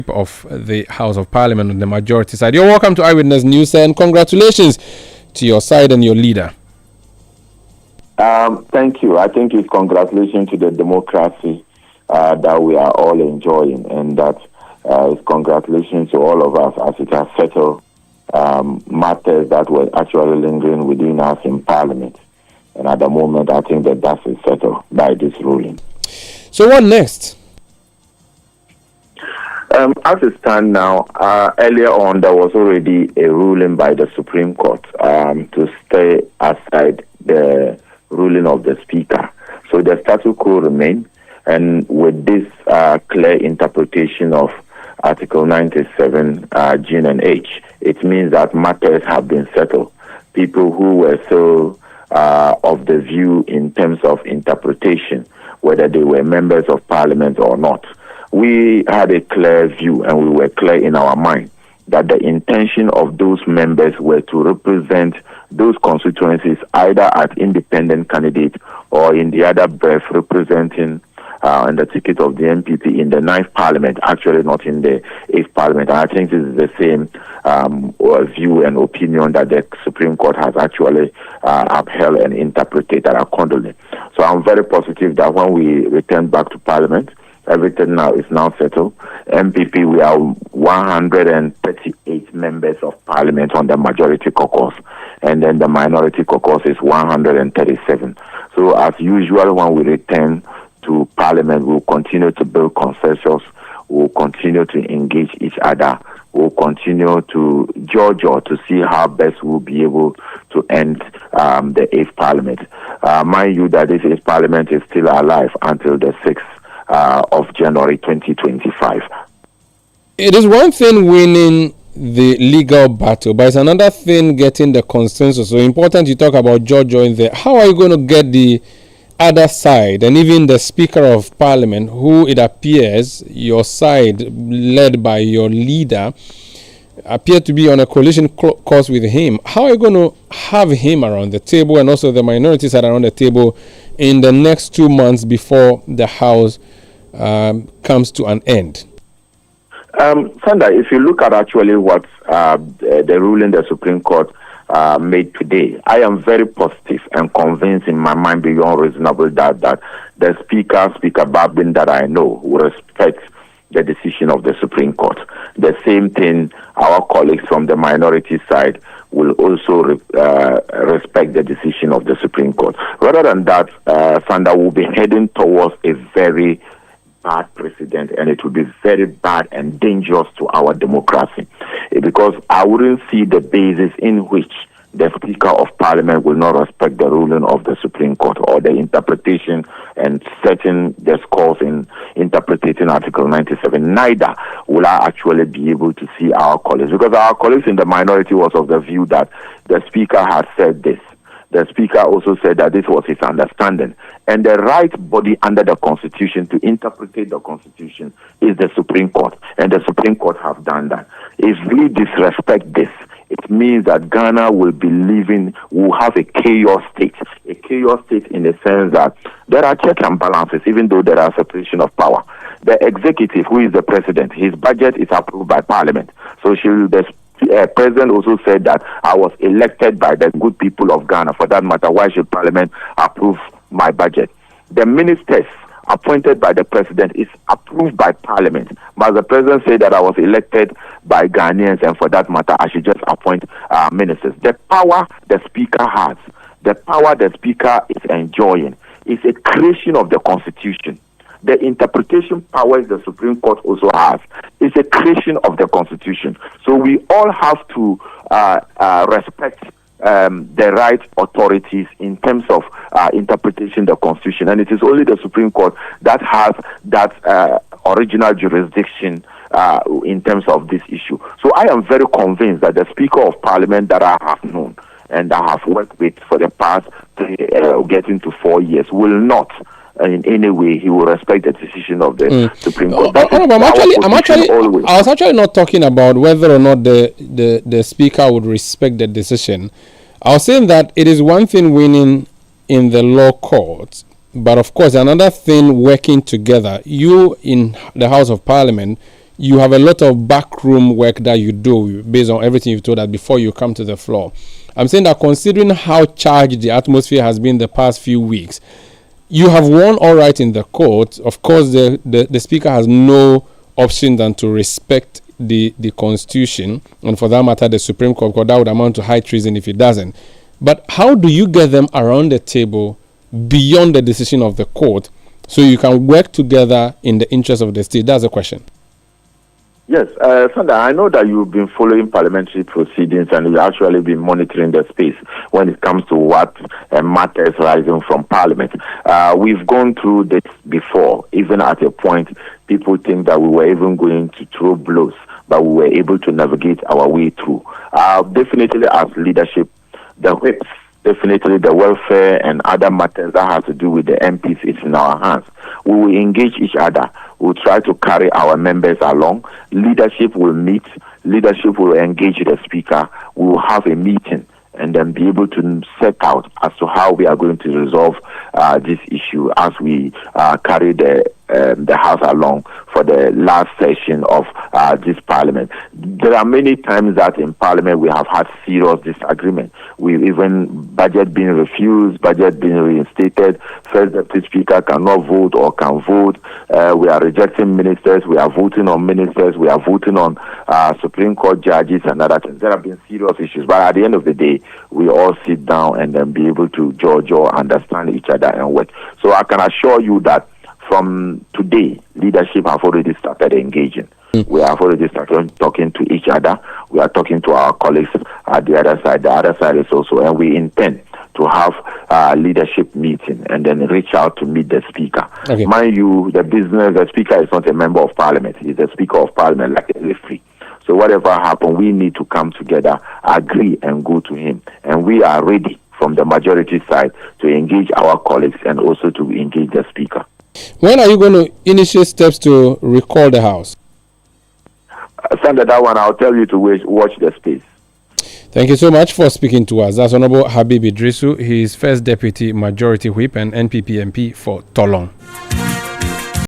leadership of the House of Parliament on the majority side. You're welcome to Eyewitness News, and congratulations to your side and your leader. Thank you. I think it's congratulations to the democracy that we are all enjoying, and that it's congratulations to all of us as it has settled matters that were actually lingering within us in Parliament. And at the moment, I think that is settled by this ruling. So what next? As it stands now, earlier on, there was already a ruling by the Supreme Court to stay aside the ruling of the Speaker. So the status quo remains, and with this clear interpretation of Article 97, G and H, it means that matters have been settled. People who were so of the view in terms of interpretation, whether they were members of Parliament or not, we had a clear view, and we were clear in our mind that the intention of those members were to represent those constituencies either as independent candidate or in the other breath representing on the ticket of the MPP in the 9th Parliament, actually not in the 8th Parliament. And I think this is the same view and opinion that the Supreme Court has actually upheld and interpreted accordingly. So I'm very positive that when we return back to Parliament, everything now is now settled. MPP, we are 138 members of Parliament on the majority caucus, and then the minority caucus is 137. So as usual, when we return to Parliament, we'll continue to build consensus, we'll continue to engage each other, we'll continue to judge or to see how best we'll be able to end the 8th Parliament. Mind you that this 8th Parliament is still alive until the 6th of January 2025. It is one thing winning the legal battle, but it's another thing getting the consensus. So important you talk about George in there. How are you going to get the other side and even the Speaker of Parliament, who it appears your side, led by your leader, appear to be on a coalition course with him? How are you going to have him around the table and also the minority side around the table in the next 2 months before the House comes to an end? Sandra, if you look at actually what the ruling the Supreme Court made today, I am very positive and convinced in my mind beyond reasonable doubt that the Speaker Babin that I know will respect the decision of the Supreme Court. The same thing, our colleagues from the minority side will also respect the decision of the Supreme Court. Rather than that, Sandra, will be heading towards a very bad precedent, and it will be very bad and dangerous to our democracy, because I wouldn't see the basis in which the Speaker of Parliament will not respect the ruling of the Supreme Court or the interpretation and setting the scores in interpreting Article 97. Neither will I actually be able to see our colleagues, because our colleagues in the minority was of the view that the Speaker had said this. The Speaker also said that this was his understanding. And the right body under the Constitution to interpret the Constitution is the Supreme Court. And the Supreme Court have done that. If we disrespect this, it means that Ghana will have a chaos state. A chaos state in the sense that there are checks and balances, even though there are separation of power. The executive, who is the president, his budget is approved by Parliament. So the president also said that I was elected by the good people of Ghana. For that matter, why should Parliament approve my budget? The ministers appointed by the president is approved by Parliament. But the president said that I was elected by Ghanaians, and for that matter, I should just appoint ministers. The power the Speaker has, the power the Speaker is enjoying, is a creation of the Constitution. The interpretation powers the Supreme Court also has is a creation of the Constitution. So we all have to respect the right authorities in terms of interpretation the Constitution. And it is only the Supreme Court that has that original jurisdiction in terms of this issue. So I am very convinced that the Speaker of Parliament that I have known and I have worked with for the past getting to 4 years will not in any way he will respect the decision of the Supreme Court. I was actually not talking about whether or not the Speaker would respect the decision. I was saying that it is one thing winning in the law courts, but of course another thing working together. You in the House of Parliament you have a lot of backroom work that you do based on everything you've told us before you come to the floor. I'm saying that considering how charged the atmosphere has been the past few weeks, you have won all right in the court. Of course, the speaker has no option than to respect the Constitution, and for that matter, the Supreme Court, because that would amount to high treason if it doesn't. But how do you get them around the table beyond the decision of the court so you can work together in the interest of the state? That's the question. Yes, Sandra, I know that you've been following parliamentary proceedings and you've actually been monitoring the space when it comes to what matters rising from Parliament. We've gone through this before. Even at a point, people think that we were even going to throw blows, but we were able to navigate our way through. Definitely as leadership, the whips, definitely the welfare and other matters that have to do with the MPs is in our hands. We will engage each other. We'll try to carry our members along. Leadership will meet. Leadership will engage the speaker. We will have a meeting and then be able to set out as to how we are going to resolve this issue as we carry the House along for the last session of this Parliament. There are many times that in Parliament we have had serious disagreement. We've even budget being refused, budget being reinstated. First Deputy Speaker cannot vote or can vote. We are rejecting ministers. We are voting on ministers. We are voting on Supreme Court judges and other things. There have been serious issues. But at the end of the day, we all sit down and then be able to judge or understand each other and work. So I can assure you that from today, leadership have already started engaging. We have already started talking to each other. We are talking to our colleagues at the other side. The other side is also, and we intend to have a leadership meeting and then reach out to meet the speaker. Okay. Mind you, the speaker is not a member of Parliament. He's a speaker of Parliament, like a referee. So whatever happens, we need to come together, agree, and go to him. And we are ready from the majority side to engage our colleagues and also to engage the speaker. When are you going to initiate steps to recall the House? Send that one. I'll tell you to watch the space. Thank you so much for speaking to us. That's Honorable Habib Iddrisu. He is First Deputy Majority Whip and NPP MP for Tolong.